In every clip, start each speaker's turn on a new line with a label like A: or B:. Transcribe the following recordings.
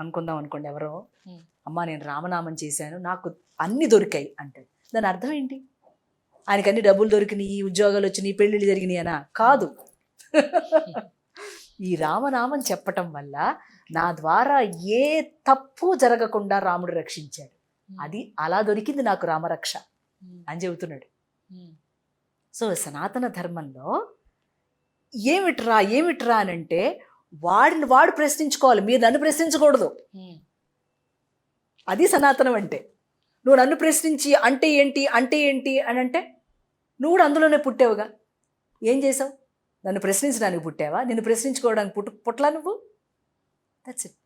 A: అనుకుందాం అనుకోండి, ఎవరో
B: ఉమ్.
A: అమ్మా నేను రామనామం చేశాను నాకు అన్ని దొరికాయి అంటాడు. దాని అర్థం ఏంటి? ఆయనకి అన్ని డబ్బులు దొరికినాయి, ఉద్యోగాలు వచ్చినాయి, పెళ్ళిళ్ళు జరిగినాయి అనా? కాదు. ఈ రామనామం చెప్పటం వల్ల నా ద్వారా ఏ తప్పు జరగకుండా రాముడు రక్షించాడు, అది అలా దొరికింది నాకు రామరక్ష అని చెబుతున్నాడు. సో సనాతన ధర్మంలో ఏమిట్రా అని అంటే వాడిని వాడు ప్రశ్నించుకోవాలి, మీరు నన్ను ప్రశ్నించకూడదు. అది సనాతనం అంటే. నువ్వు నన్ను ప్రశ్నించి అంటే ఏంటి అని అంటే నువ్వు కూడా అందులోనే పుట్టావుగా, ఏం చేసావు? నన్ను ప్రశ్నించడానికి పుట్టావా? నిన్ను ప్రశ్నించుకోవడానికి పుట్టలా నువ్వు? That's it.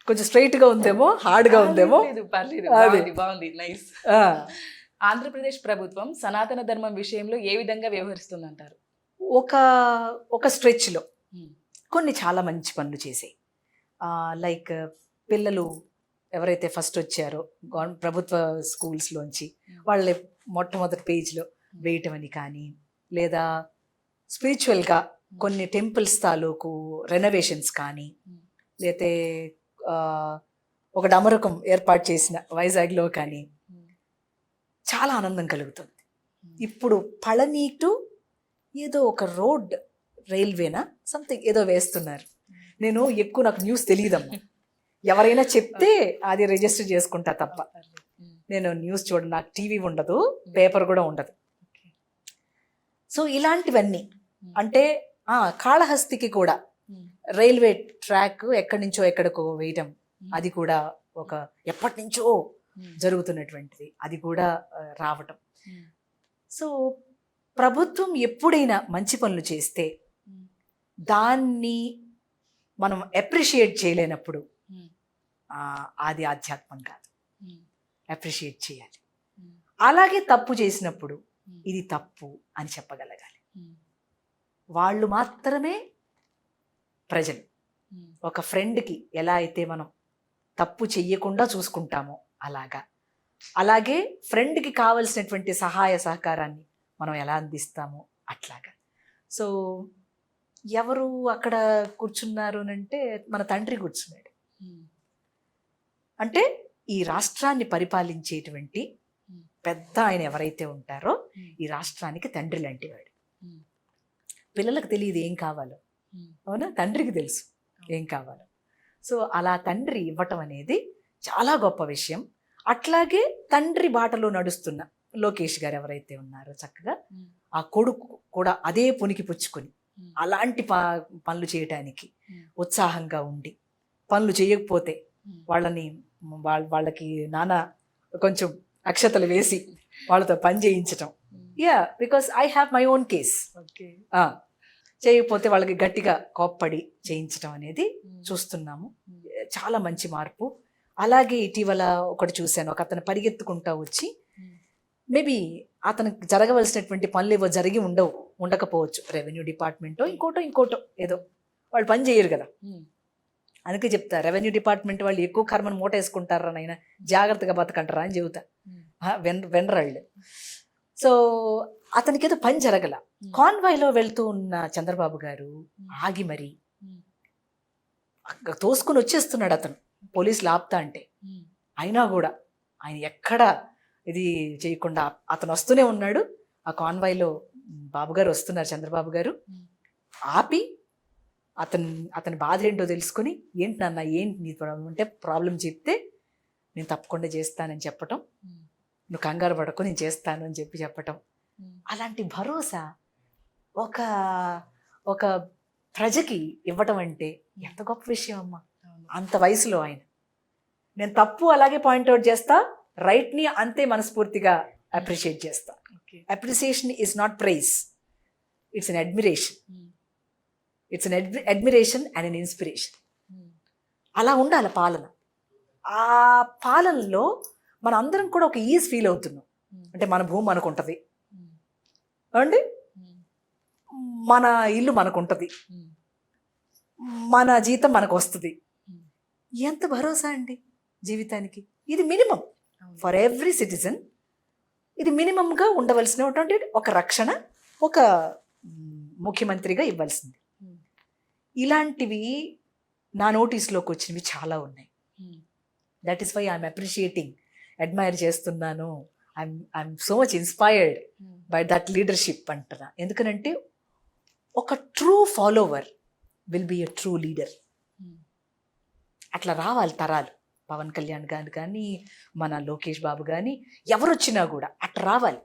A: కొంచెం స్ట్రైట్గా ఉందేమో, హార్డ్గా ఉందేమో.
B: బాగుంది, నైస్. ఆంధ్రప్రదేశ్ ప్రభుత్వం సనాతన ధర్మం విషయంలో ఏ విధంగా వ్యవహరిస్తుందంటారు?
A: ఒక స్ట్రెచ్లో కొన్ని చాలా మంచి పనులు చేసాయి. లైక్ పిల్లలు ఎవరైతే ఫస్ట్ వచ్చారో ప్రభుత్వ స్కూల్స్లోంచి వాళ్ళ మొట్టమొదటి పేజ్లో వేయటం అని కానీ, లేదా స్పిరిచువల్గా కొన్ని టెంపుల్స్ తాలూకు రెనోవేషన్స్ కానీ, లేతే ఒక డమరకం ఏర్పాటు చేసిన వైజాగ్లో కానీ చాలా ఆనందం కలుగుతుంది. ఇప్పుడు పళని టు ఏదో ఒక రోడ్, రైల్వేనా సంథింగ్ ఏదో వేస్తున్నారు. నేను ఎక్కువ నాకు న్యూస్ తెలియదమ్మా, ఎవరైనా చెప్తే అది రిజిస్టర్ చేసుకుంటా తప్ప నేను న్యూస్ చూడను. నాకు టీవీ ఉండదు, పేపర్ కూడా ఉండదు. సో ఇలాంటివన్నీ అంటే కాళహస్తికి కూడా రైల్వే ట్రాక్ ఎక్కడి నుంచో ఎక్కడికో వేయటం, అది కూడా ఒక ఎప్పటి నుంచో జరుగుతున్నటువంటిది, అది కూడా రావటం. సో ప్రభుత్వం ఎప్పుడైనా మంచి పనులు చేస్తే దాన్ని మనం అప్రిషియేట్ చేయలేనప్పుడు అది ఆధ్యాత్మం కాదు, అప్రిషియేట్ చేయాలి. అలాగే తప్పు చేసినప్పుడు ఇది తప్పు అని చెప్పగలగాలి. వాళ్ళు మాత్రమే ప్రజలు. ఒక ఫ్రెండ్కి ఎలా అయితే మనం తప్పు చెయ్యకుండా చూసుకుంటామో అలాగే ఫ్రెండ్కి కావలసినటువంటి సహాయ సహకారాన్ని మనం ఎలా అందిస్తామో అట్లాగా. సో ఎవరు అక్కడ కూర్చున్నారు అంటే మన తండ్రి కూర్చున్నాడు. అంటే ఈ రాష్ట్రాన్ని పరిపాలించేటువంటి పెద్ద ఆయన ఎవరైతే ఉంటారో ఈ రాష్ట్రానికి తండ్రి లాంటి వాడు. పిల్లలకు తెలియదు ఏం కావాలో, అవునా? తండ్రికి తెలుసు ఏం కావాలో. సో అలా తండ్రి ఇవ్వటం అనేది చాలా గొప్ప విషయం. అట్లాగే తండ్రి బాటలో నడుస్తున్న లోకేష్ గారు ఎవరైతే ఉన్నారో చక్కగా ఆ కొడుకు కూడా అదే పునికి పుచ్చుకొని అలాంటి పనులు చేయటానికి ఉత్సాహంగా ఉండి, పనులు చేయకపోతే వాళ్ళకి నానా కొంచెం అక్షతలు వేసి వాళ్ళతో పని చేయించటం. Because I have my own case. చేయకపోతే వాళ్ళకి గట్టిగా కోప్పడి చేయించటం అనేది చూస్తున్నాము. చాలా మంచి మార్పు. అలాగే ఇటీవల ఒకటి చూశాను, ఒక అతను పరిగెత్తుకుంటా వచ్చి, మేబీ అతనికి జరగవలసినటువంటి పనులు ఏవో జరిగి ఉండకపోవచ్చు, రెవెన్యూ డిపార్ట్మెంటో ఇంకోటో ఏదో వాళ్ళు పని చేయరు కదా. అందుకే చెప్తా, రెవెన్యూ డిపార్ట్మెంట్ వాళ్ళు ఎక్కువ కర్మను మూట వేసుకుంటారా నాయన, జాగ్రత్తగా బతకంటారా అని చెబుతా. వెనరాళ్ళు. సో అతనికి ఏదో పని జరగల. కాన్వాయ్లో వెళ్తూ ఉన్న చంద్రబాబు గారు ఆగి మరి తోసుకుని వచ్చేస్తున్నాడు అతను, పోలీసులు ఆపుతా అంటే. అయినా కూడా ఆయన ఎక్కడ ఇది చేయకుండా అతను వస్తూనే ఉన్నాడు. ఆ కాన్వాయ్లో బాబు గారు వస్తున్నారు, చంద్రబాబు గారు ఆపి అతని బాధ ఏంటో తెలుసుకొని, ఏంటి నాన్న ఏంటి నీ ప్రాబ్లం అంటే, ప్రాబ్లం చెప్తే నేను తప్పకుండా చేస్తానని చెప్పటం, నువ్వు కంగారు పడకు నేను చేస్తాను అని చెప్పటం. అలాంటి భరోసా ఒక ప్రజకి ఇవ్వటం అంటే ఎంత గొప్ప విషయం అమ్మా. అంత వయసులో ఆయన, నేను తప్పు అలాగే పాయింట్అవుట్ చేస్తా, రైట్ని అంతే మనస్ఫూర్తిగా అప్రిషియేట్ చేస్తా. Appreciation is not praise, it's an admiration. It's an admiration and an inspiration. అలా ఉండాలి పాలన. ఆ పాలనలో మన అందరం కూడా ఒక ఈజ్ ఫీల్ అవుతున్నాం. అంటే మన భూమి మనకు ఉంటుంది అండి, మన ఇల్లు మనకు ఉంటుంది, మన జీతం మనకు వస్తుంది. ఎంత భరోసా అండి జీవితానికి. ఇది మినిమం ఫర్ ఎవ్రీ సిటిజన్. ఇది మినిమంగా ఉండవలసినటువంటి ఒక రక్షణ ఒక ముఖ్యమంత్రిగా ఇవ్వాల్సింది. ఇలాంటివి నా నోటీస్లోకి వచ్చినవి చాలా ఉన్నాయి. That is why I'm appreciating, admire చేస్తున్నాను. I'm so much inspired by that leadership అంటున్నా. ఎందుకనంటే ఒక true follower will be a true leader. అట్లా రావాలి తరాలు. పవన్ కళ్యాణ్ గారు కానీ, మన లోకేష్ బాబు కానీ, ఎవరు వచ్చినా కూడా అట్లా రావాలి.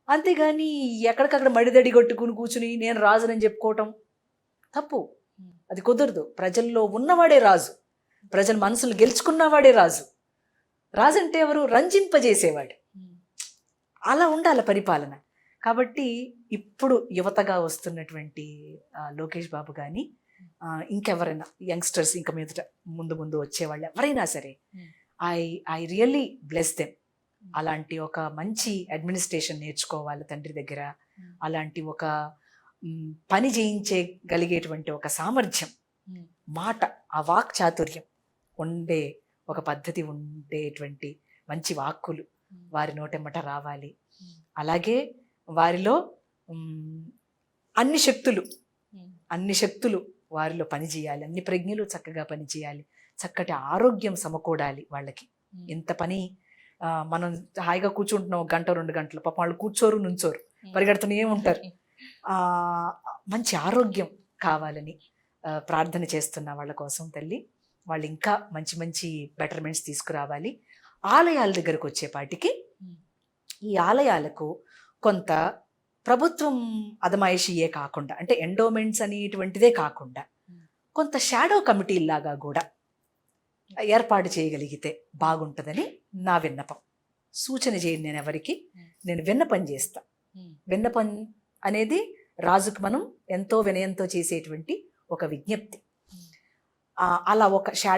A: అంతేగాని ఎక్కడికక్కడ మడిదడి కొట్టుకుని కూర్చుని నేను రాజునని చెప్పుకోవటం తప్పు. అది కుదరదు. ప్రజల్లో ఉన్నవాడే రాజు, ప్రజల మనసులు గెలుచుకున్నవాడే రాజు. రాజు అంటే ఎవరు? రంజింపజేసేవాడు. అలా ఉండాలి పరిపాలన. కాబట్టి ఇప్పుడు యువతగా వస్తున్నటువంటి లోకేష్ బాబు కానీ, ఇంకెవరైనా యంగ్స్టర్స్, ఇంకా మీదట ముందు ముందు వచ్చేవాళ్ళు ఎవరైనా సరే, ఐ రియల్లీ బ్లెస్ దెమ్. అలాంటి ఒక మంచి అడ్మినిస్ట్రేషన్ నేర్చుకోవాలి తండ్రి దగ్గర. అలాంటి ఒక పని చేయించగలిగేటువంటి ఒక సామర్థ్యం, మాట, ఆ వాక్ చాతుర్యం ఉండే ఒక పద్ధతి, ఉండేటువంటి మంచి వాక్కులు వారి నోటెమ్మట రావాలి. అలాగే వారిలో అన్ని శక్తులు వారిలో పనిచేయాలి. అన్ని ప్రజ్ఞలు చక్కగా పనిచేయాలి. చక్కటి ఆరోగ్యం సమకూడాలి వాళ్ళకి. ఇంత పని మనం హాయిగా కూర్చుంటున్నాం 1 గంట 2 గంటలు, పాపం వాళ్ళు కూర్చోరు, నుంచోరు, పరిగెడుతూనే ఉంటారు. మంచి ఆరోగ్యం కావాలని ప్రార్థన చేస్తున్నా వాళ్ళ కోసం తల్లి. వాళ్ళు ఇంకా మంచి మంచి బెటర్మెంట్స్ తీసుకురావాలి. ఆలయాల దగ్గరకు వచ్చేపాటికి ఈ ఆలయాలకు కొంత ప్రభుత్వం అదమాయిషియే కాకుండా, అంటే ఎండోమెంట్స్ అనేటువంటిదే కాకుండా, కొంత షాడో కమిటీలాగా కూడా ఏర్పాటు చేయగలిగితే బాగుంటుందని నా విన్నపం. సూచన చేయండి, నేను ఎవరికి, నేను విన్నపం చేస్తా. విన్నపం అనేది రాజుకు మనం ఎంతో వినయంతో చేసేటువంటి ఒక విజ్ఞప్తి. అలా ఒక షాడో